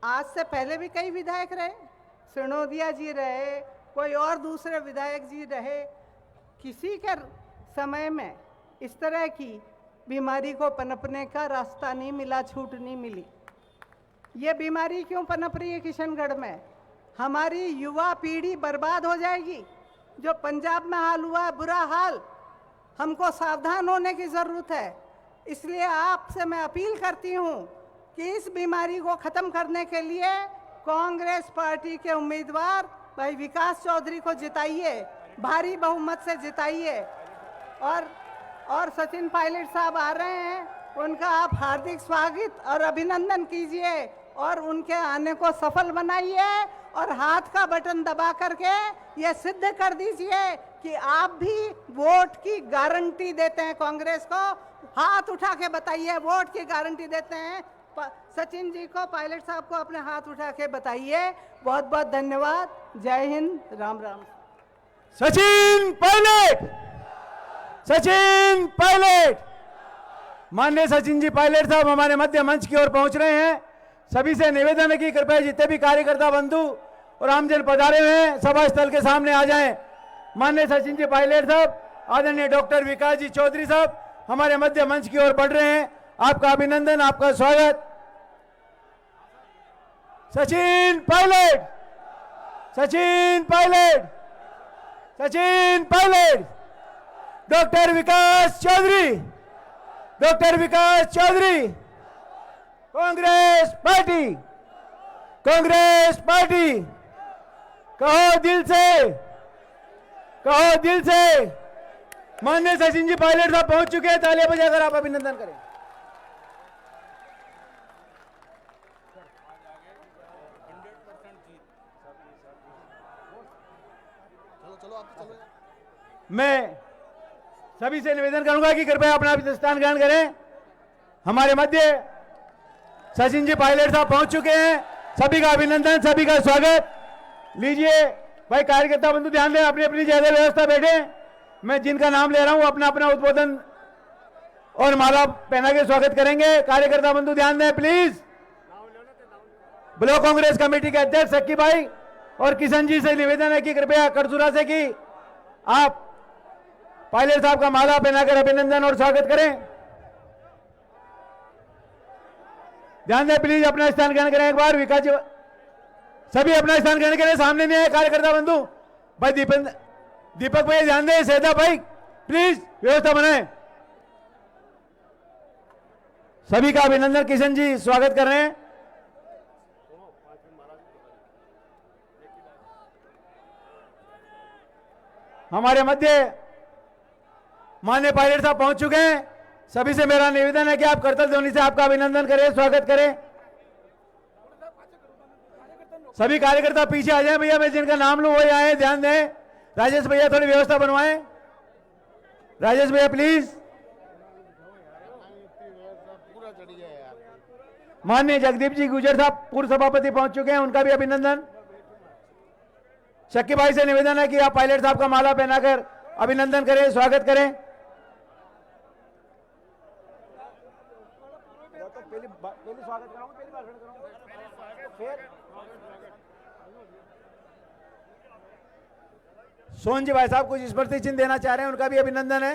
आज से पहले भी कई विधायक रहे, सिनोदिया जी रहे, कोई और दूसरे विधायक जी रहे, किसी के समय में इस तरह की बीमारी को पनपने का रास्ता नहीं मिला, छूट नहीं मिली। ये बीमारी क्यों पनप रही है किशनगढ़ में? हमारी युवा पीढ़ी बर्बाद हो जाएगी। जो पंजाब में हाल हुआ है, बुरा हाल, हमको सावधान होने की ज़रूरत है। इसलिए आपसे मैं अपील करती हूँ कि इस बीमारी को ख़त्म करने के लिए कांग्रेस पार्टी के उम्मीदवार भाई विकास चौधरी को जिताइए, भारी बहुमत से जिताइए। और सचिन पायलट साहब आ रहे हैं, उनका आप हार्दिक स्वागत और अभिनंदन कीजिए और उनके आने को सफल बनाइए और हाथ का बटन दबा करके ये सिद्ध कर दीजिए कि आप भी वोट की गारंटी देते हैं कांग्रेस को। हाथ उठा के बताइए, वोट की गारंटी देते हैं सचिन जी को, पायलट साहब को अपने हाथ उठा के बताइए। बहुत बहुत धन्यवाद। जय हिंद, राम राम। सचिन पायलट, सचिन पायलट। माननीय सचिन जी पायलट साहब हमारे मध्य मंच की ओर पहुंच रहे हैं। सभी से निवेदन है कि कृपया जितने भी कार्यकर्ता बंधु और आमजन पधारे हुए हैं सभा स्थल के सामने आ जाएं। माननीय सचिन जी पायलट साहब, आदरणीय डॉक्टर विकास जी चौधरी साहब हमारे मध्य मंच की ओर बढ़ रहे हैं। आपका अभिनंदन, आपका स्वागत। Sachin Pilot, Sachin Pilot, Sachin Pilot. Doctor Vikas Chaudhary, doctor Vikas Chaudhary. Congress party, Congress party. कहो दिल से, कहो दिल से। माननीय सचिन जी पायलट साहब पहुंच चुके हैं, तालियां बजाकर आप अभिनंदन करें। मैं सभी से निवेदन करूंगा कि कृपया अपना स्थान ग्रहण करें। हमारे मध्य सचिन जी पायलट साहब पहुंच चुके हैं। सभी का अभिनंदन, सभी का स्वागत। लीजिए भाई कार्यकर्ता बंधु ध्यान दें, अपनी अपनी जगह व्यवस्था बैठे। मैं जिनका नाम ले रहा हूं अपना अपना उद्बोधन और माला पहना के स्वागत करेंगे। कार्यकर्ता बंधु ध्यान दें प्लीज। ब्लॉक कांग्रेस कमेटी के अध्यक्ष सक्की भाई और किशन जी से निवेदन है कि कृपया करसुरा से कि आप पायलट साहब का माला पहनाकर अभिनंदन और स्वागत करें। ध्यान दें प्लीज, अपना स्थान ग्रहण करें। एक बार विकास जी सभी अपना स्थान ग्रहण करें। सामने नहीं है कार्यकर्ता बंधु भाई। दीपक भाई ध्यान दें, सैदा भाई प्लीज व्यवस्था बनाएं। सभी का अभिनंदन, किशन जी स्वागत कर रहे हैं। हमारे मध्य माननीय पायलट साहब पहुंच चुके हैं। सभी से मेरा निवेदन है कि आप करतल ध्वनि से आपका अभिनंदन करें, स्वागत करें। सभी कार्यकर्ता पीछे आ जाएं भैया, मैं जिनका नाम लूं वही आए। ध्यान दें। राजेश भैया थोड़ी व्यवस्था बनवाएं। राजेश भैया प्लीज। माननीय जगदीप जी गुजर साहब पूर्व सभापति पहुंच चुके हैं, उनका भी अभिनंदन। शक्की भाई से निवेदन है कि आप पायलट साहब का माला पहनाकर अभिनंदन करें, स्वागत करें। स्वागत कराऊंगा, पहली बार कराऊंगा। सोहन जी भाई साहब कुछ स्मृति चिन्ह देना चाह रहे हैं, उनका भी अभिनंदन है।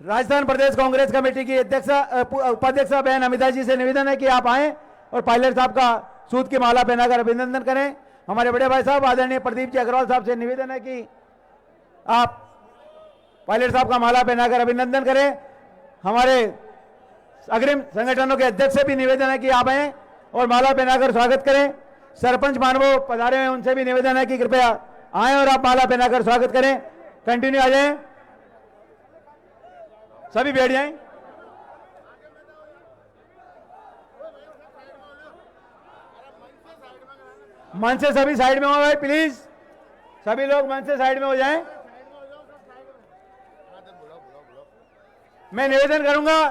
राजस्थान प्रदेश कांग्रेस कमेटी की उपाध्यक्ष बहन अमिता जी से निवेदन है कि आप आए और पायलट साहब का सूत की माला पहनाकर अभिनंदन करें। हमारे बड़े भाई साहब आदरणीय प्रदीप जी अग्रवाल साहब से निवेदन है कि आप पायलट साहब का माला पहनाकर अभिनंदन करें। हमारे अग्रिम संगठनों के अध्यक्ष से भी निवेदन है कि आप आए और माला पहनाकर स्वागत करें। सरपंच मानवो पधारे हैं, उनसे भी निवेदन है कि कृपया आए और आप माला पहनाकर स्वागत करें। कंटिन्यू आ जाएं, सभी बैठ जाएं। मंच से सभी साइड में हो भाई प्लीज, सभी लोग मंच से साइड में हो जाएं। मैं निवेदन करूंगा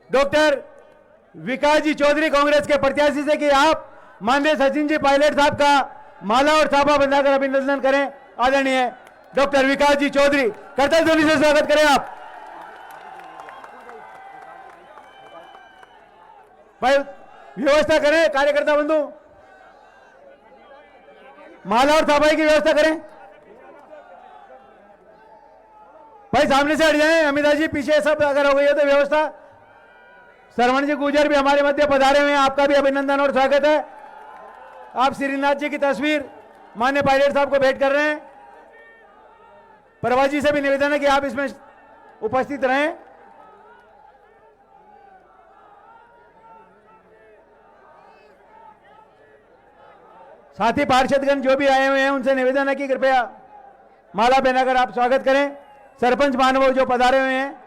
डॉक्टर विकास जी चौधरी कांग्रेस के प्रत्याशी से कि आप माननीय सचिन जी पायलट साहब का माला और छापा बंधाकर अभिनंदन करें। आदरणीय डॉक्टर विकास जी चौधरी, करतल ध्वनि से स्वागत करें आप। भाई व्यवस्था करें कार्यकर्ता बंधु, माला और थापाई की व्यवस्था करें। भाई सामने से हट जाएं, अमिता जी पीछे, सब अगर हो गई है तो व्यवस्था। श्रवण जी गुजर भी हमारे मध्य पधारे हुए हैं, आपका भी अभिनंदन और स्वागत है। आप श्रीनाथ जी की तस्वीर माननीय पायलट साहब को भेंट कर रहे हैं। प्रभा जी से भी निवेदन है कि आप इसमें उपस्थित रहें। साथी पार्षदगण जो भी आए हुए हैं उनसे निवेदन है कि कृपया माला पहनाकर आप स्वागत करें। सरपंच महानुभाव जो पधारे हुए हैं,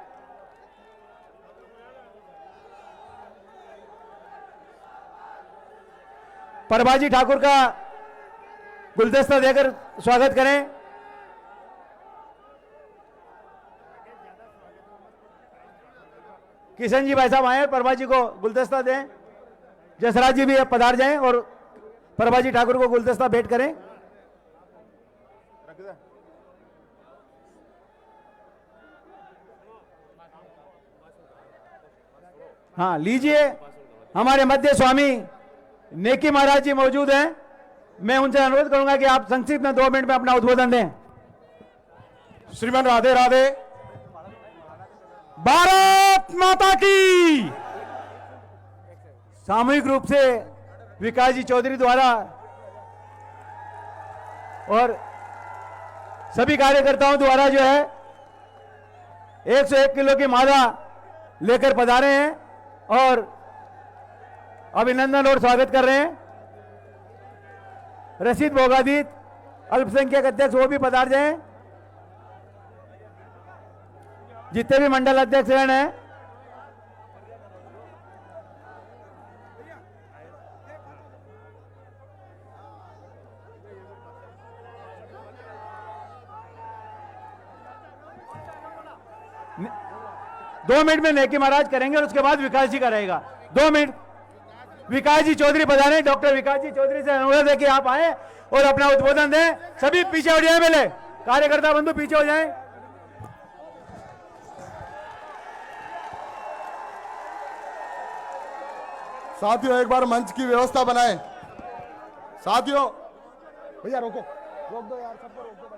प्रभाजी ठाकुर का गुलदस्ता देकर स्वागत करें। किशन जी भाई साहब आए, प्रभाजी को गुलदस्ता दें। जसराज जी भी अब पधार जाएं और प्रभाजी ठाकुर को गुलदस्ता भेंट करें। हाँ लीजिए, हमारे मध्य स्वामी नेकी महाराज जी मौजूद हैं। मैं उनसे अनुरोध करूंगा कि आप संक्षिप्त में 2 मिनट में अपना उद्बोधन दें। श्रीमान राधे राधे। भारत माता की। सामूहिक रूप से विकास जी चौधरी द्वारा और सभी कार्यकर्ताओं द्वारा जो है 101 किलो की माला लेकर पधारे हैं और अभिनंदन और स्वागत कर रहे हैं। रशीद भोगादीत अल्पसंख्यक अध्यक्ष वो भी पधार जाएं। जितने भी मंडल अध्यक्ष हैं, दो मिनट में नेकी महाराज करेंगे और उसके बाद विकास जी का रहेगा। 2 मिनट। विकास जी चौधरी पधारे। डॉक्टर विकास जी चौधरी से अनुरोध है कि आप आए और अपना उद्बोधन दें। सभी पीछे हो जाए, पहले कार्यकर्ता बंधु पीछे हो जाएं। साथियों एक बार मंच की व्यवस्था बनाएं। साथियों भैया रोको, रोक दो यार, सबको रोक दो।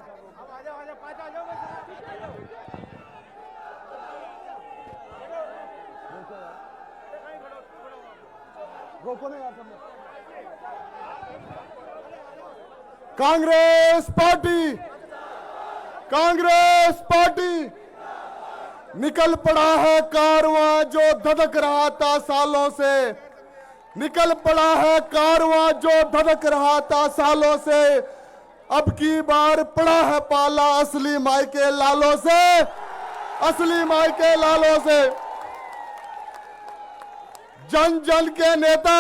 रोको ना यार सब। Congress party, Congress party. निकल पड़ा है कारवां जो धधक रहा था सालों से। निकल पड़ा है कारवां जो धधक रहा था सालों से। अब की बार पड़ा है पाला असली माई के लालों से, असली माई के लालों से। जन जन के नेता,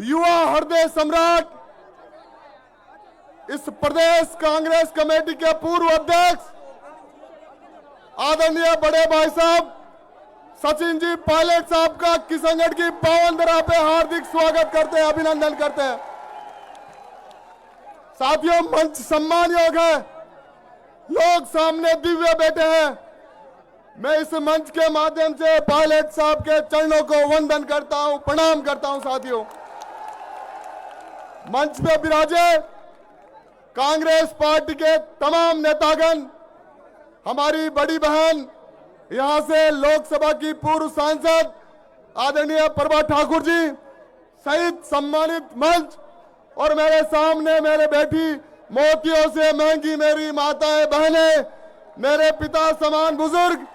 युवा हृदय सम्राट, इस प्रदेश कांग्रेस कमेटी के पूर्व अध्यक्ष आदरणीय बड़े भाई साहब सचिन जी पायलट साहब का किशनगढ़ की पावन धरा पे हार्दिक स्वागत करते हैं, अभिनंदन करते हैं। साथियों मंच सम्मान योग है, लोग सामने दिव्य बैठे हैं। मैं इस मंच के माध्यम से पायलट साहब के चरणों को वंदन करता हूं, प्रणाम करता हूं। साथियों मंच पे विराजे कांग्रेस पार्टी के तमाम नेतागण, हमारी बड़ी बहन यहां से लोकसभा की पूर्व सांसद आदरणीय प्रभा ठाकुर जी सहित सम्मानित मंच, और मेरे सामने मेरे बैठी मोतियों से महंगी मेरी माताएं बहनें, मेरे पिता समान बुजुर्ग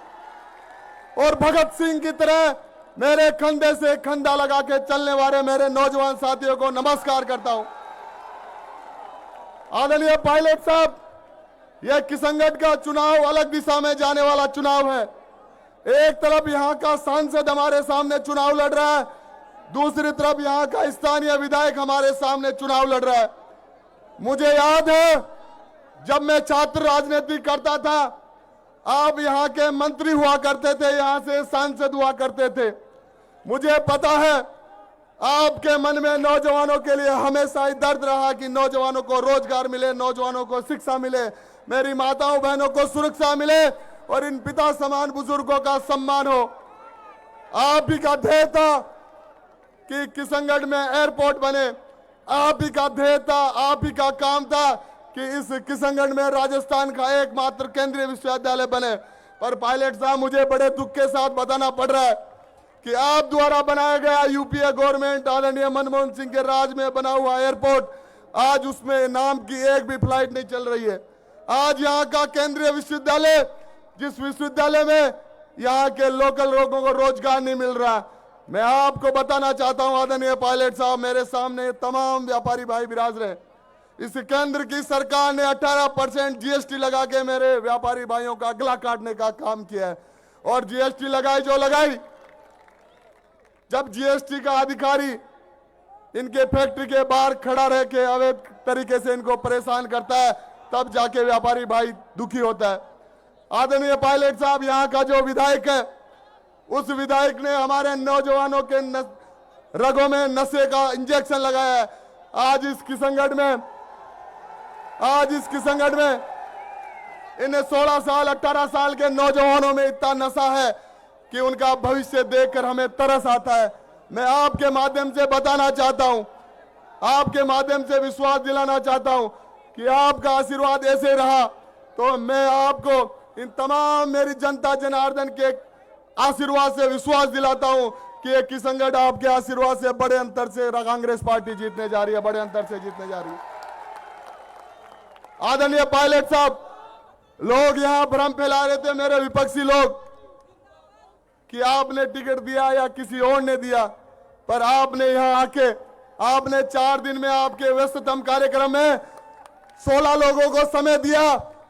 और भगत सिंह की तरह मेरे कंधे से कंधा लगा के चलने वाले मेरे नौजवान साथियों को नमस्कार करता हूं। आदरणीय पायलट साहब, यह किशनगढ़ का चुनाव अलग दिशा में जाने वाला चुनाव है। एक तरफ यहां का सांसद हमारे सामने चुनाव लड़ रहा है, दूसरी तरफ यहां का स्थानीय विधायक हमारे सामने चुनाव लड़ रहा है। मुझे याद है जब मैं छात्र राजनीति करता था, आप यहां के मंत्री हुआ करते थे, यहां से सांसद हुआ करते थे। मुझे पता है आपके मन में नौजवानों के लिए हमेशा ही दर्द रहा कि नौजवानों को रोजगार मिले, नौजवानों को शिक्षा मिले, मेरी माताओं बहनों को सुरक्षा मिले और इन पिता समान बुजुर्गों का सम्मान हो। आप ही का ध्येय था कि किशनगढ़ में एयरपोर्ट बने। आप ही का ध्येय था, आप ही का काम था कि इस किशनगढ़ में राजस्थान का एकमात्र केंद्रीय विश्वविद्यालय बने। पर पायलट साहब, मुझे बड़े दुख के साथ बताना पड़ रहा है कि आप द्वारा बनाया गया यूपीए गवर्नमेंट आदरणीय मनमोहन सिंह के राज में बना हुआ एयरपोर्ट, आज उसमें नाम की एक भी फ्लाइट नहीं चल रही है। आज यहाँ का केंद्रीय विश्वविद्यालय, जिस विश्वविद्यालय में यहाँ के लोकल लोगों को रोजगार नहीं मिल रहा, मैं आपको बताना चाहता हूं आदरणीय पायलट साहब, मेरे सामने तमाम व्यापारी भाई विराज रहे, इस केंद्र की सरकार ने 18% जीएसटी लगा के मेरे व्यापारी भाइयों का गला काटने का काम किया है। और जीएसटी लगाई जो लगाई, जब जीएसटी का अधिकारी इनके फैक्ट्री के बाहर खड़ा रह के अवैध तरीके से इनको परेशान करता है, तब जाके व्यापारी भाई दुखी होता है। आदरणीय पायलट साहब, यहाँ का जो विधायक है, उस विधायक ने हमारे नौजवानों के रगों में नशे का इंजेक्शन लगाया है। आज इस किशनगढ़ में इन्हें 16 साल 18 साल के नौजवानों में इतना नशा है कि उनका भविष्य देखकर हमें तरस आता है। मैं आपके माध्यम से बताना चाहता हूं, आपके माध्यम से विश्वास दिलाना चाहता हूं कि आपका आशीर्वाद ऐसे रहा तो मैं आपको इन तमाम मेरी जनता जनार्दन के आशीर्वाद से विश्वास दिलाता हूं कि ये किशनगढ़ आपके आशीर्वाद से बड़े अंतर से कांग्रेस पार्टी जीतने जा रही है, बड़े अंतर से जीतने जा रही है। आदरणीय पायलट साहब, लोग यहां भ्रम फैला रहे थे मेरे विपक्षी लोग कि आपने टिकट दिया या किसी और ने दिया, पर आपने यहां आके आपने 4 दिन में आपके व्यस्ततम कार्यक्रम में 16 लोगों को समय दिया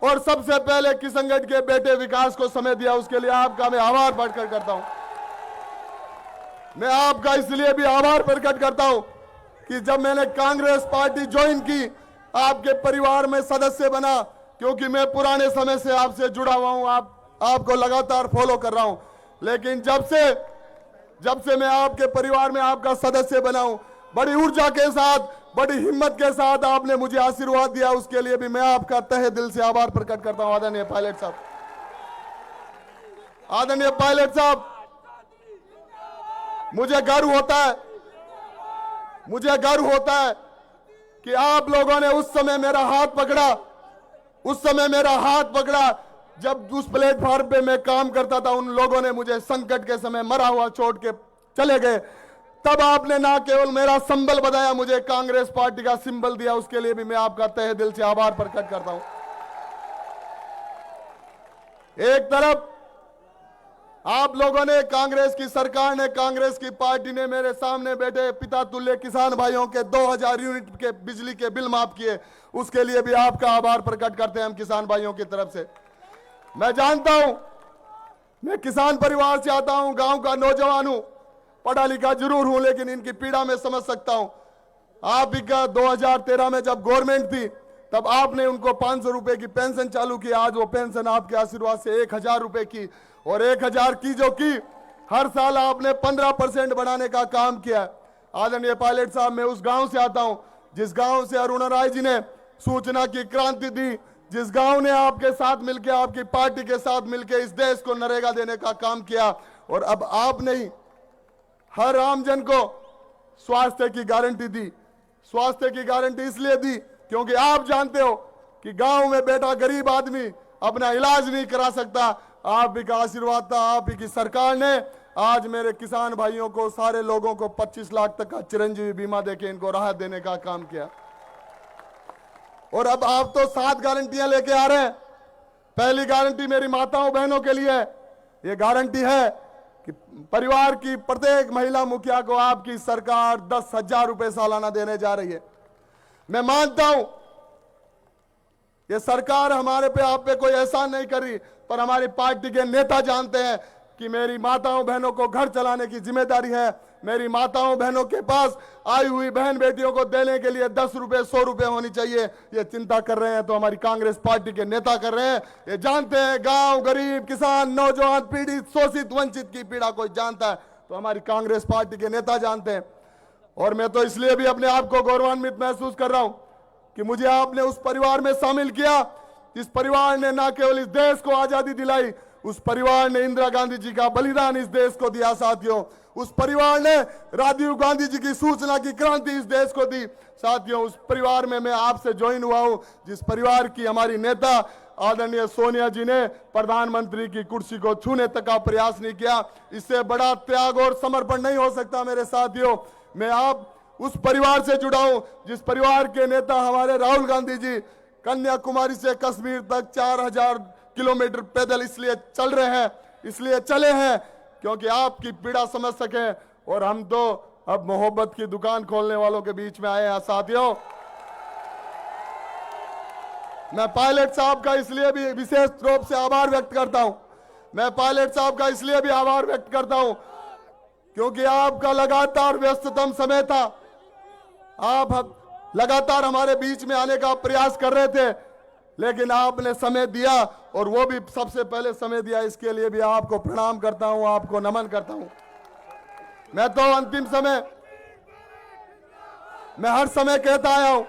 और सबसे पहले किशनगढ़ के बेटे विकास को समय दिया। उसके लिए आपका मैं आभार प्रकट करता हूं। मैं आपका इसलिए भी आभार प्रकट करता हूं कि जब मैंने कांग्रेस पार्टी ज्वाइन की, आपके परिवार में सदस्य बना, क्योंकि मैं पुराने समय से आपसे जुड़ा हुआ हूं, आपको लगातार फॉलो कर रहा हूं। लेकिन जब से मैं आपके परिवार में आपका सदस्य बना हूं, बड़ी ऊर्जा के साथ, बड़ी हिम्मत के साथ आपने मुझे आशीर्वाद दिया, उसके लिए भी मैं आपका तहे दिल से आभार प्रकट करता हूं। आदरणीय पायलट साहब, आदरणीय पायलट साहब, मुझे गर्व होता है कि आप लोगों ने उस समय मेरा हाथ पकड़ा जब उस प्लेटफॉर्म पे मैं काम करता था। उन लोगों ने मुझे संकट के समय मरा हुआ छोड़ के चले गए, तब आपने ना केवल मेरा संबल बताया, मुझे कांग्रेस पार्टी का सिंबल दिया। उसके लिए भी मैं आपका तहे दिल से आभार प्रकट करता हूं। एक तरफ आप लोगों ने, कांग्रेस की सरकार ने, कांग्रेस की पार्टी ने मेरे सामने बैठे पिता तुल्य किसान भाइयों के 2000 यूनिट के बिजली के बिल माफ किए, उसके लिए भी आपका आभार प्रकट करते हैं हम किसान भाइयों की तरफ से। मैं जानता हूं, मैं किसान परिवार से आता हूं, गांव का नौजवान हूं, पढ़ा लिखा जरूर हूं, लेकिन इनकी पीड़ा में समझ सकता हूं। आप ही का 2013 में जब गवर्नमेंट थी, तब आपने उनको 500 रुपए की पेंशन चालू की। आज वो पेंशन आपके आशीर्वाद से 1000 रुपए की, और 1000 की जो की हर साल आपने 15% बढ़ाने का काम किया। आदरणीय पायलट साहब, मैं उस गांव से आता हूं जिस गांव से अरुणा राय जी ने सूचना की क्रांति दी, जिस गांव ने आपके साथ मिलकर, आपकी पार्टी के साथ मिलकर इस देश को नरेगा देने का काम किया। और अब आपने ही हर आमजन को स्वास्थ्य की गारंटी दी। स्वास्थ्य की गारंटी इसलिए दी क्योंकि आप जानते हो कि गांव में बैठा गरीब आदमी अपना इलाज नहीं करा सकता। आप ही का आशीर्वाद था, आप ही की सरकार ने आज मेरे किसान भाइयों को, सारे लोगों को 25 लाख तक का चिरंजीवी बीमा देके इनको राहत देने का काम किया। और अब आप तो 7 गारंटियां लेके आ रहे हैं। पहली गारंटी मेरी माताओं बहनों के लिए है। ये गारंटी है कि परिवार की प्रत्येक महिला मुखिया को आपकी सरकार 10,000 रुपए सालाना देने जा रही है। मैं मानता हूं ये सरकार हमारे पे, आप पे कोई एहसान नहीं कर रही, पर हमारी पार्टी के नेता जानते हैं कि मेरी माताओं बहनों को घर चलाने की जिम्मेदारी है। मेरी माताओं बहनों के पास आई हुई बहन बेटियों को देने के लिए 10 रुपए 100 रुपए होनी चाहिए। ये चिंता कर रहे हैं तो हमारी कांग्रेस पार्टी के नेता कर रहे हैं। ये जानते हैं गांव, गरीब, किसान, नौजवान, पीड़ित, शोषित, वंचित की पीड़ा कोई जानता है तो हमारी कांग्रेस पार्टी के नेता जानते हैं। और मैं तो इसलिए भी अपने आप को गौरवान्वित महसूस कर रहा हूं कि मुझे आपने उस परिवार में शामिल किया जिस परिवार ने न केवल इस देश को आजादी दिलाई, उस परिवार ने इंदिरा गांधी जी का बलिदान इस देश को दिया। साथियों, उस परिवार ने राजीव गांधी जी की सूचना की क्रांति इस देश को दी। साथियों, उस परिवार में मैं आपसे ज्वाइन हुआ हूं, जिस परिवार की हमारी नेता आदरणीय सोनिया जी ने प्रधानमंत्री की कुर्सी को छूने तक का प्रयास नहीं किया। इससे बड़ा त्याग और समर्पण नहीं हो सकता। मेरे साथियों, मैं आप उस परिवार से जुड़ा हूं जिस परिवार के नेता हमारे राहुल गांधी जी कन्याकुमारी से कश्मीर तक 4000 किलोमीटर पैदल इसलिए चल रहे हैं, इसलिए चले हैं क्योंकि आपकी पीड़ा समझ सके। और हम तो अब मोहब्बत की दुकान खोलने वालों के बीच में आए हैं। साथियों, मैं पायलट साहब का इसलिए भी विशेष रूप से आभार व्यक्त करता हूं। मैं पायलट साहब का इसलिए भी आभार व्यक्त करता हूं क्योंकि आपका लगातार व्यस्ततम समय था। आप लगातार हमारे बीच में आने का प्रयास कर रहे थे, लेकिन आपने समय दिया और वो भी सबसे पहले समय दिया। इसके लिए भी आपको प्रणाम करता हूं, आपको नमन करता हूं। मैं तो अंतिम समय, मैं हर समय कहता आया हूं,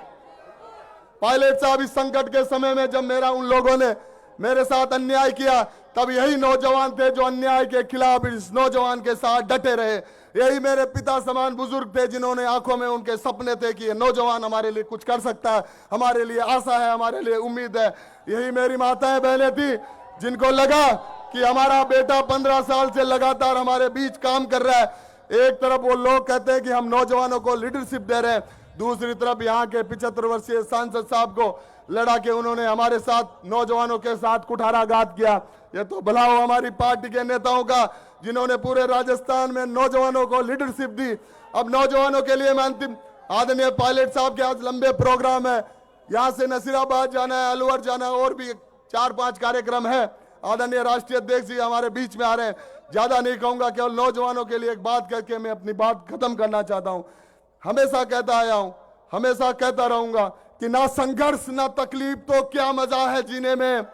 पायलट साहब इस संकट के समय में जब मेरा उन लोगों ने मेरे साथ अन्याय किया, तब यही नौजवान थे जो अन्याय के खिलाफ इस नौजवान के साथ डटे रहे। यही मेरे पिता समान बुजुर्ग थे जिन्होंने आंखों में उनके सपने थे कि ये नौजवान हमारे लिए कुछ कर सकता है, हमारे लिए आशा है, हमारे लिए उम्मीद है। यही मेरी माताएं बहनें थी जिनको लगा कि हमारा बेटा 15 साल से लगातार हमारे बीच काम कर रहा है। एक तरफ वो लोग कहते हैं कि हम नौजवानों को लीडरशिप दे रहे हैं, दूसरी तरफ यहाँ के 75 वर्षीय सांसद साहब को लड़ा के उन्होंने हमारे साथ नौजवानों के साथ कुठाराघात किया। ये तो भला हो हमारी पार्टी के नेताओं का जिन्होंने पूरे राजस्थान में नौजवानों को लीडरशिप दी। अब नौजवानों के लिए मैं अंतिम, आदरणीय पायलट साहब के आज लंबे प्रोग्राम है, यहाँ से नसीराबाद जाना है, अलवर जाना है, और भी 4-5 कार्यक्रम है। आदरणीय राष्ट्रीय अध्यक्ष जी हमारे बीच में आ रहे हैं। ज्यादा नहीं कहूंगा, केवल नौजवानों के लिए एक बात करके मैं अपनी बात खत्म करना चाहता हूं। हमेशा कहता आया हूं, हमेशा कहता रहूंगा कि ना संघर्ष ना तकलीफ तो क्या मजा है जीने में,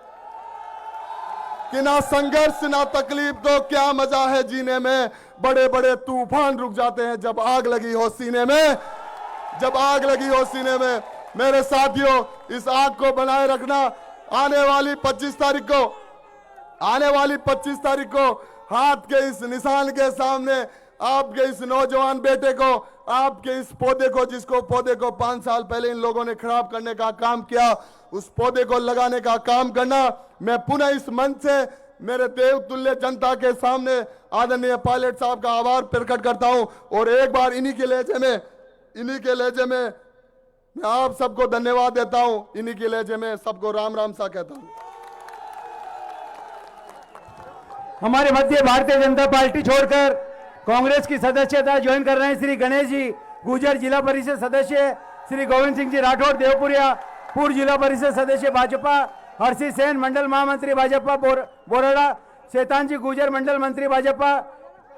कि ना संघर्ष ना तकलीफ तो क्या मजा है जीने में। बड़े बड़े तूफान रुक जाते हैं जब आग लगी हो सीने में, जब आग लगी हो सीने में। मेरे साथियों, इस आग को बनाए रखना। आने वाली 25 तारीख को, आने वाली 25 तारीख को हाथ के इस निशान के सामने आपके इस नौजवान बेटे को, आपके इस पौधे को, जिसको पौधे को 5 साल पहले इन लोगों ने खराब करने का काम किया, उस पौधे को लगाने का काम करना। मैं पुनः इस मंच से मेरे देवतुल्य जनता के सामने आदरणीय पायलट साहब का आभार प्रकट करता हूं और एक बार इन्हीं के लहजे में मैं आप सबको धन्यवाद देता हूं। इन्हीं के लहजे में सबको राम राम सा कहता हूं। हमारे मध्य भारतीय जनता पार्टी छोड़कर कांग्रेस की सदस्यता ज्वाइन कर रहे हैं श्री गणेश जी गुजर, जिला परिषद सदस्य, श्री गोविंद सिंह जी राठौर देवपुरिया, पूर्व जिला परिषद सदस्य भाजपा, हर्षी सेन मंडल महामंत्री भाजपा बोराड़ा, शैतान जी गुजर मंडल मंत्री भाजपा,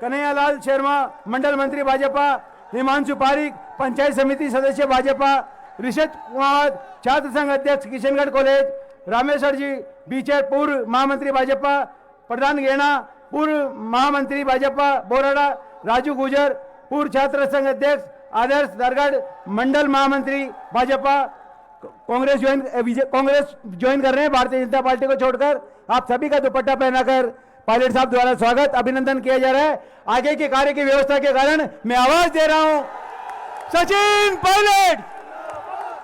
कन्हैयालाल शर्मा मंडल मंत्री भाजपा, हिमांशु पारिक पंचायत समिति सदस्य भाजपा, ऋषभ कुमार छात्र संघ अध्यक्ष किशनगढ़ कॉलेज, रामेश्वर जी बीचर पूर्व महामंत्री भाजपा, प्रधान गेना पूर्व महामंत्री भाजपा बोराड़ा, राजू गुजर पूर्व छात्र संघ अध्यक्ष, आदर्श दरगढ़ मंडल महामंत्री भाजपा। कांग्रेस ज्वाइन कर रहे हैं भारतीय जनता पार्टी को छोड़कर। आप सभी का दुपट्टा पहनाकर पायलट साहब द्वारा स्वागत अभिनंदन किया जा रहा है। आगे के कार्य की व्यवस्था के कारण मैं आवाज दे रहा हूं, सचिन पायलट,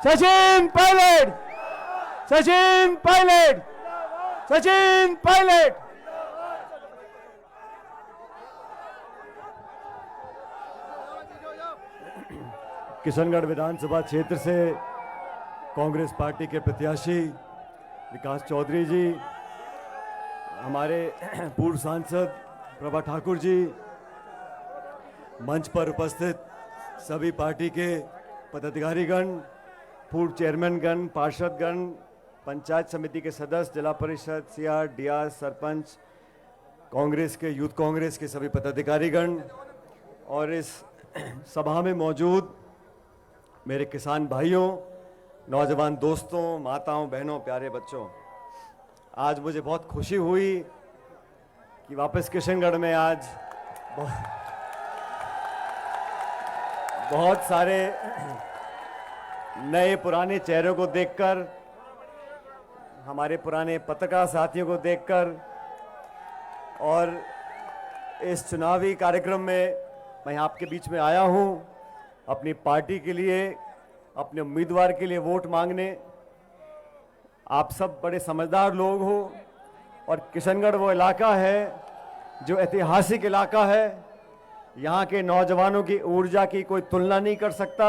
सचिन पायलट, सचिन पायलट, सचिन पायलट। किशनगढ़ विधानसभा क्षेत्र से कांग्रेस पार्टी के प्रत्याशी विकास चौधरी जी, हमारे पूर्व सांसद प्रभा ठाकुर जी, मंच पर उपस्थित सभी पार्टी के पदाधिकारीगण, पूर्व चेयरमैनगण, पार्षदगण, पंचायत समिति के सदस्य, जिला परिषद, सीआर, डीआर, सरपंच, कांग्रेस के, यूथ कांग्रेस के सभी पदाधिकारीगण और इस सभा में मौजूद मेरे किसान भाइयों, नौजवान दोस्तों, माताओं, बहनों, प्यारे बच्चों, आज मुझे बहुत खुशी हुई कि वापस किशनगढ़ में आज बहुत सारे नए पुराने चेहरों को देखकर, हमारे पुराने पत्रकार साथियों को देखकर और इस चुनावी कार्यक्रम में मैं आपके बीच में आया हूं अपनी पार्टी के लिए, अपने उम्मीदवार के लिए वोट मांगने। आप सब बड़े समझदार लोग हो और किशनगढ़ वो इलाका है जो ऐतिहासिक इलाका है। यहाँ के नौजवानों की ऊर्जा की कोई तुलना नहीं कर सकता,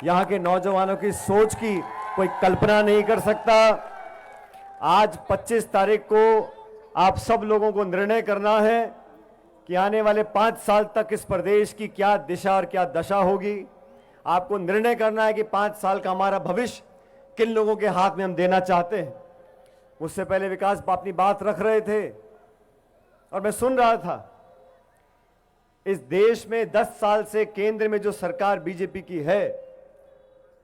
यहाँ के नौजवानों की सोच की कोई कल्पना नहीं कर सकता। आज 25 तारीख को आप सब लोगों को निर्णय करना है कि आने वाले 5 साल तक इस प्रदेश की क्या दिशा और क्या दशा होगी। आपको निर्णय करना है कि 5 साल का हमारा भविष्य किन लोगों के हाथ में हम देना चाहते हैं। मुझसे पहले विकास अपनी बात रख रहे थे और मैं सुन रहा था। इस देश में 10 साल से केंद्र में जो सरकार बीजेपी की है,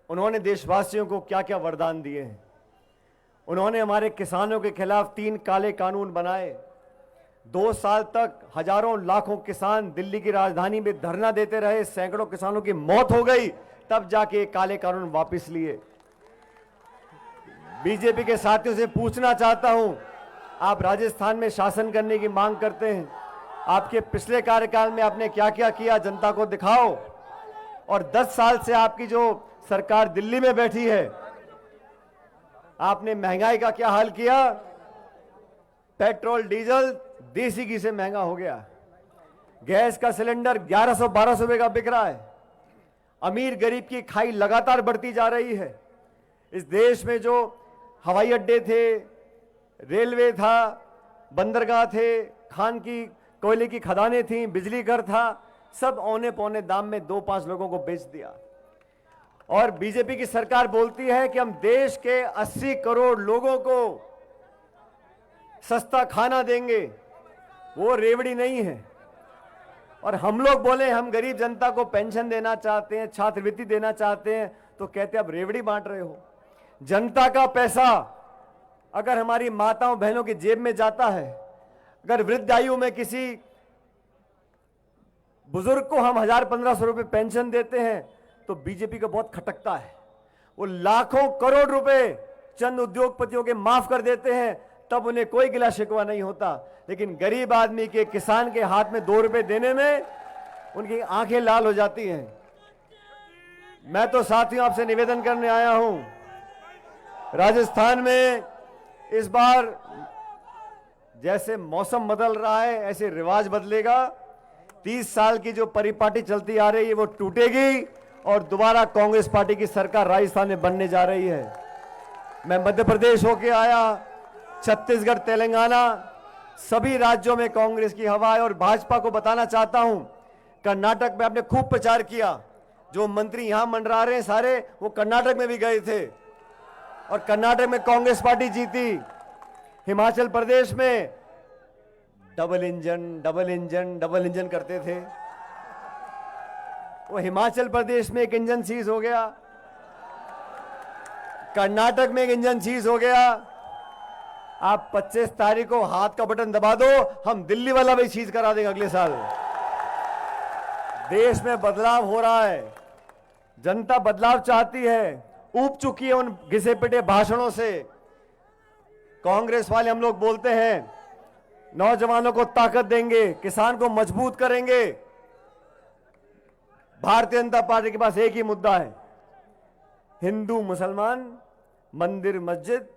उन्होंने देशवासियों को क्या क्या वरदान दिए हैं। उन्होंने हमारे किसानों के खिलाफ 3 काले कानून बनाए। 2 साल तक हजारों लाखों किसान दिल्ली की राजधानी में धरना देते रहे, सैकड़ों किसानों की मौत हो गई, तब जाके काले कानून वापस लिए। बीजेपी के साथियों से पूछना चाहता हूं, आप राजस्थान में शासन करने की मांग करते हैं, आपके पिछले कार्यकाल में आपने क्या क्या किया जनता को दिखाओ। और 10 साल से आपकी जो सरकार दिल्ली में बैठी है, आपने महंगाई का क्या हाल किया। पेट्रोल डीजल देसी घी से महंगा हो गया, गैस का सिलेंडर 1100-1200 रुपए का बिक रहा है। अमीर गरीब की खाई लगातार बढ़ती जा रही है। इस देश में जो हवाई अड्डे थे, रेलवे था, बंदरगाह थे, खान की कोयले की खदानें थीं, बिजली घर था, सब औने पौने दाम में 2-5 लोगों को बेच दिया। और बीजेपी की सरकार बोलती है कि हम देश के 80 करोड़ लोगों को सस्ता खाना देंगे। वो रेवड़ी नहीं है। और हम लोग बोले हम गरीब जनता को पेंशन देना चाहते हैं, छात्रवृत्ति देना चाहते हैं, तो कहते हैं अब रेवड़ी बांट रहे हो। जनता का पैसा अगर हमारी माताओं बहनों की जेब में जाता है, अगर वृद्ध आयु में किसी बुजुर्ग को हम 1000-1500 रुपए पेंशन देते हैं, तो बीजेपी को बहुत खटकता है। वो लाखों करोड़ रुपए चंद उद्योगपतियों के माफ कर देते हैं, तब उन्हें कोई गिला शिकवा नहीं होता। लेकिन गरीब आदमी के, किसान के हाथ में 2 रुपए देने में उनकी आंखें लाल हो जाती हैं। मैं तो साथियों आपसे निवेदन करने आया हूं, राजस्थान में इस बार जैसे मौसम बदल रहा है, ऐसे रिवाज बदलेगा। 30 साल की जो परिपाटी चलती आ रही है वो टूटेगी और दोबारा कांग्रेस पार्टी की सरकार राजस्थान में बनने जा रही है। मैं मध्य प्रदेश होके आया, छत्तीसगढ़, तेलंगाना, सभी राज्यों में कांग्रेस की हवा है। और भाजपा को बताना चाहता हूं, कर्नाटक में आपने खूब प्रचार किया। जो मंत्री यहां मंडरा रहे हैं सारे, वो कर्नाटक में भी गए थे और कर्नाटक में कांग्रेस पार्टी जीती। हिमाचल प्रदेश में डबल इंजन करते थे, वो हिमाचल प्रदेश में एक इंजन सीज हो गया, कर्नाटक में एक इंजन सीज हो गया। आप 25 तारीख को हाथ का बटन दबा दो, हम दिल्ली वाला भी सीज करा देंगे अगले साल। देश में बदलाव हो रहा है, जनता बदलाव चाहती है, ऊब चुकी है उन घिसे पिटे भाषणों से। कांग्रेस वाले हम लोग बोलते हैं नौजवानों को ताकत देंगे, किसान को मजबूत करेंगे। भारतीय जनता पार्टी के पास एक ही मुद्दा है, हिंदू मुसलमान, मंदिर मस्जिद,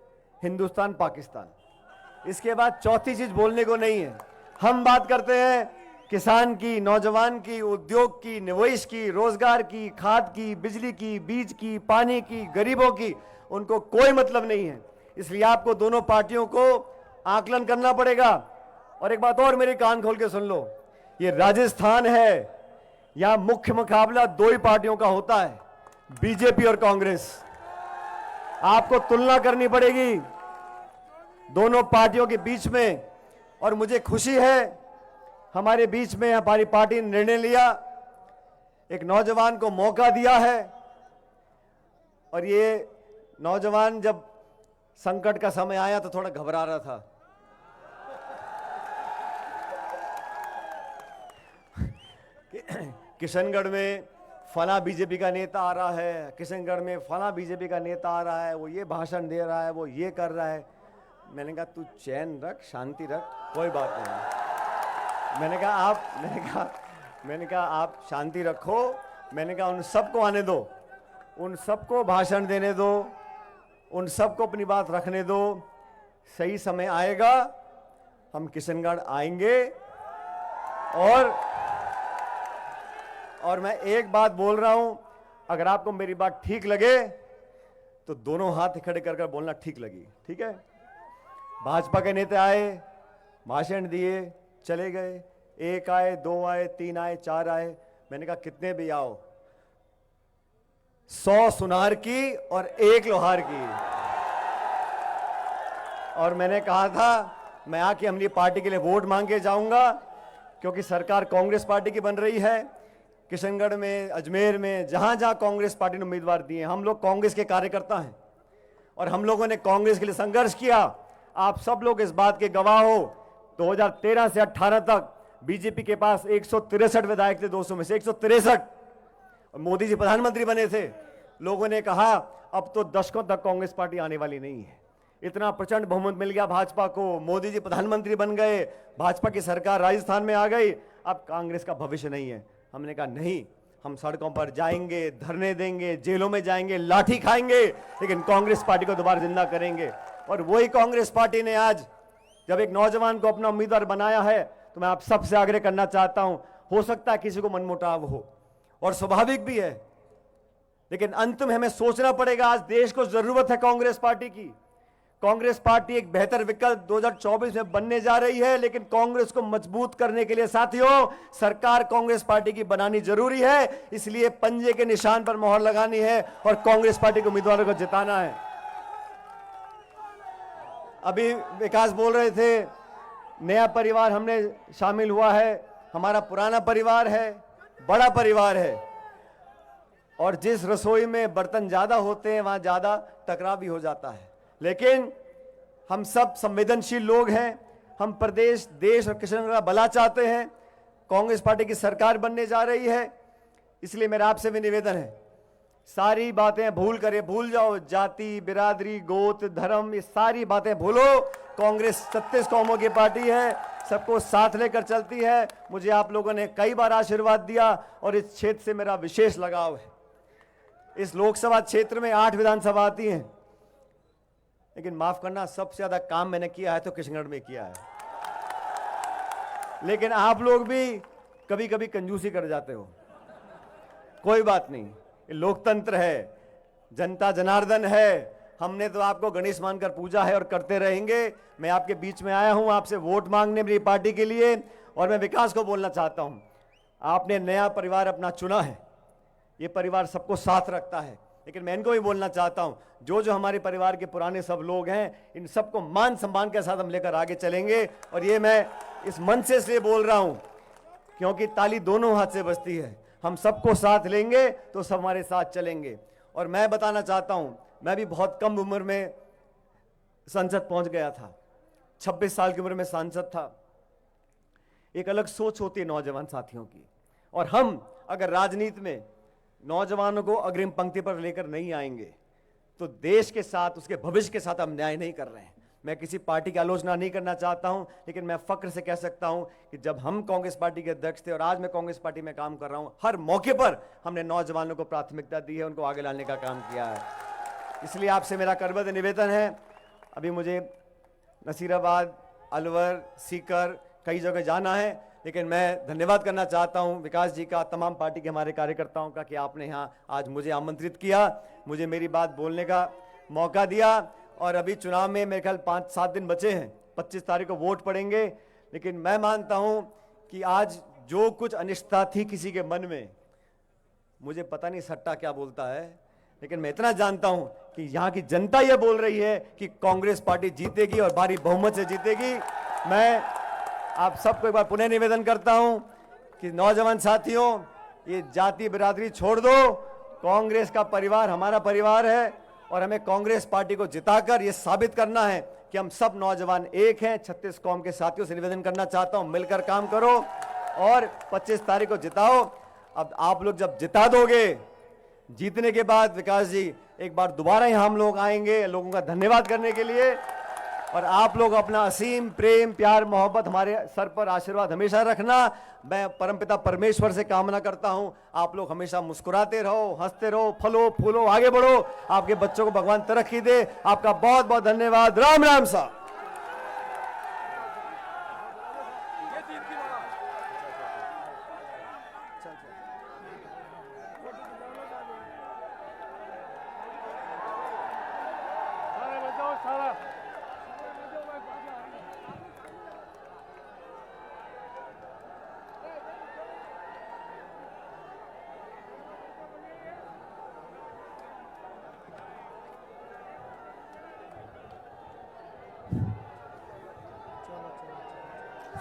हिंदुस्तान पाकिस्तान। इसके बाद चौथी चीज बोलने को नहीं है। हम बात करते हैं किसान की, नौजवान की, उद्योग की, निवेश की, रोजगार की, खाद की, बिजली की, बीज की, पानी की, गरीबों की। उनको कोई मतलब नहीं है। इसलिए आपको दोनों पार्टियों को आकलन करना पड़ेगा। और एक बात और मेरे कान खोल के सुन लो, ये राजस्थान है, यहां मुख्य मुकाबला 2 ही पार्टियों का होता है, बीजेपी और कांग्रेस। आपको तुलना करनी पड़ेगी दोनों पार्टियों के बीच में। और मुझे खुशी है हमारे बीच में हमारी पार्टी ने निर्णय लिया, एक नौजवान को मौका दिया है। और ये नौजवान जब संकट का समय आया तो थोड़ा घबरा रहा था। किशनगढ़ में फला बीजेपी का नेता आ रहा है, किशनगढ़ में फला बीजेपी का नेता आ रहा है, वो ये भाषण दे रहा है, वो ये कर रहा है। मैंने कहा तू चैन रख, शांति रख, कोई बात नहीं। मैंने कहा मैंने कहा आप शांति रखो, मैंने कहा उन सबको आने दो, उन सबको भाषण देने दो, उन सबको अपनी बात रखने दो, सही समय आएगा हम किशनगढ़ आएंगे। और मैं एक बात बोल रहा हूं, अगर आपको मेरी बात ठीक लगे तो दोनों हाथ खड़े कर कर बोलना ठीक लगी, ठीक है? भाजपा के नेता आए, भाषण दिए, चले गए, एक आए, दो आए, तीन आए, चार आए, मैंने कहा कितने भी आओ, 100 सुनार की और 1 लोहार की। और मैंने कहा था मैं आके अपनी पार्टी के लिए वोट मांग के जाऊंगा, क्योंकि सरकार कांग्रेस पार्टी की बन रही है। किशनगढ़ में, अजमेर में, जहां जहां कांग्रेस पार्टी ने उम्मीदवार दिए, हम लोग कांग्रेस के कार्यकर्ता हैं और हम लोगों ने कांग्रेस के लिए संघर्ष किया। आप सब लोग इस बात के गवाह हो। 2013 से 18 तक बीजेपी के पास 163 विधायक थे, 200 में से 163, और मोदी जी प्रधानमंत्री बने थे। लोगों ने कहा अब तो दशकों तक कांग्रेस पार्टी आने वाली नहीं है। इतना प्रचंड बहुमत मिल गया भाजपा को, मोदी जी प्रधानमंत्री बन गए, भाजपा की सरकार राजस्थान में आ गई, अब कांग्रेस का भविष्य नहीं है। हमने कहा नहीं, हम सड़कों पर जाएंगे, धरने देंगे, जेलों में जाएंगे, लाठी खाएंगे, लेकिन कांग्रेस पार्टी को दोबारा जिंदा करेंगे। और वही कांग्रेस पार्टी ने आज जब एक नौजवान को अपना उम्मीदवार बनाया है, तो मैं आप सबसे आग्रह करना चाहता हूं, हो सकता है किसी को मनमुटाव हो और स्वाभाविक भी है, लेकिन अंत में हमें सोचना पड़ेगा। आज देश को जरूरत है कांग्रेस पार्टी की। कांग्रेस पार्टी एक बेहतर विकल्प 2024 में बनने जा रही है, लेकिन कांग्रेस को मजबूत करने के लिए साथियों सरकार कांग्रेस पार्टी की बनानी जरूरी है। इसलिए पंजे के निशान पर मोहर लगानी है और कांग्रेस पार्टी के उम्मीदवारों को जिताना है। अभी विकास बोल रहे थे नया परिवार हमने शामिल हुआ है, हमारा पुराना परिवार है, बड़ा परिवार है, और जिस रसोई में बर्तन ज्यादा होते हैं वहां ज्यादा टकराव भी हो जाता है। लेकिन हम सब संवेदनशील लोग हैं, हम प्रदेश, देश और किशनगढ़ का भला चाहते हैं। कांग्रेस पार्टी की सरकार बनने जा रही है, इसलिए मेरा आपसे भी निवेदन है, सारी बातें भूल जाओ, जाति, बिरादरी, गोत, धर्म, ये सारी बातें भूलो। कांग्रेस 36 कौमों की पार्टी है, सबको साथ लेकर चलती है। मुझे आप लोगों ने कई बार आशीर्वाद दिया और इस क्षेत्र से मेरा विशेष लगाव है। इस लोकसभा क्षेत्र में 8 विधानसभा आती हैं, लेकिन माफ करना सबसे ज्यादा काम मैंने किया है तो किशनगढ़ में किया है। लेकिन आप लोग भी कभी कभी कंजूसी कर जाते हो, कोई बात नहीं, ये लोकतंत्र है, जनता जनार्दन है। हमने तो आपको गणेश मानकर पूजा है और करते रहेंगे। मैं आपके बीच में आया हूं आपसे वोट मांगने मेरी पार्टी के लिए, और मैं विकास को बोलना चाहता हूं, आपने नया परिवार अपना चुना है, ये परिवार सबको साथ रखता है, लेकिन मैं इनको भी बोलना चाहता हूं, जो हमारे परिवार के पुराने सब लोग हैं, इन सबको मान सम्मान के साथ हम लेकर आगे चलेंगे। और ये मैं इस मंच से इसलिए बोल रहा हूं क्योंकि ताली दोनों हाथ से बजती है। हम सबको साथ लेंगे तो सब हमारे साथ चलेंगे। और मैं बताना चाहता हूं, मैं भी बहुत कम उम्र में संसद पहुंच गया था, 26 साल की उम्र में सांसद था। एक अलग सोच होती है नौजवान साथियों की, और हम अगर राजनीति में नौजवानों को अग्रिम पंक्ति पर लेकर नहीं आएंगे तो देश के साथ, उसके भविष्य के साथ हम न्याय नहीं कर रहे हैं। मैं किसी पार्टी की आलोचना नहीं करना चाहता हूं, लेकिन मैं फक्र से कह सकता हूं कि जब हम कांग्रेस पार्टी के अध्यक्ष थे और आज मैं कांग्रेस पार्टी में काम कर रहा हूं, हर मौके पर हमने नौजवानों को प्राथमिकता दी है, उनको आगे लाने का काम किया है। इसलिए आपसे मेरा करबद्ध निवेदन है, अभी मुझे नसीराबाद, अलवर, सीकर कई जगह जाना है, लेकिन मैं धन्यवाद करना चाहता हूं विकास जी का, तमाम पार्टी के हमारे कार्यकर्ताओं का, कि आपने यहाँ आज मुझे आमंत्रित किया, मुझे मेरी बात बोलने का मौका दिया। और अभी चुनाव में मेरे ख्याल 5-7 दिन बचे हैं, 25 तारीख को वोट पड़ेंगे, लेकिन मैं मानता हूं कि आज जो कुछ अनिश्चितता थी किसी के मन में, मुझे पता नहीं सट्टा क्या बोलता है, लेकिन मैं इतना जानता हूं कि यहाँ की जनता ये बोल रही है कि कांग्रेस पार्टी जीतेगी और भारी बहुमत से जीतेगी। मैं आप सबको एक बार पुनः निवेदन करता हूं कि नौजवान साथियों, ये जाति बिरादरी छोड़ दो, कांग्रेस का परिवार हमारा परिवार है, और हमें कांग्रेस पार्टी को जिताकर ये साबित करना है कि हम सब नौजवान एक हैं। 36 कौम के साथियों से निवेदन करना चाहता हूं, मिलकर काम करो और 25 तारीख को जिताओ। अब आप लोग जब जिता दोगे, जीतने के बाद विकास जी एक बार दोबारा यहाँ हम लोग आएंगे लोगों का धन्यवाद करने के लिए, और आप लोग अपना असीम प्रेम प्यार मोहब्बत हमारे सर पर आशीर्वाद हमेशा रखना। मैं परमपिता परमेश्वर से कामना करता हूं आप लोग हमेशा मुस्कुराते रहो, हंसते रहो, फलो फूलो, आगे बढ़ो, आपके बच्चों को भगवान तरक्की दे। आपका बहुत बहुत धन्यवाद। राम राम साहब।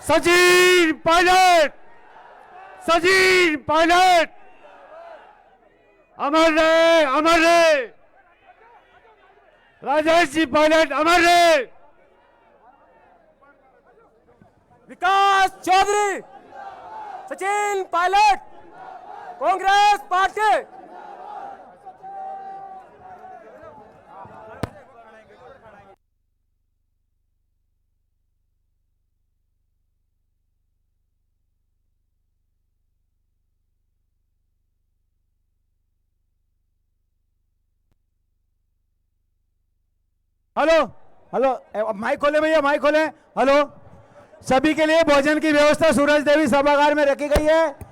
सचिन पायलट, सचिन पायलट, अमर रहे, अमर रहे। राजेश जी पायलट अमर रहे। Vikas Chaudhary, Sachin Pilot, Congress party. Hello hello, mic खोले भैया, माइक खोले। हेलो, सभी के लिए भोजन की व्यवस्था सूरज देवी सभागार में रखी गई है।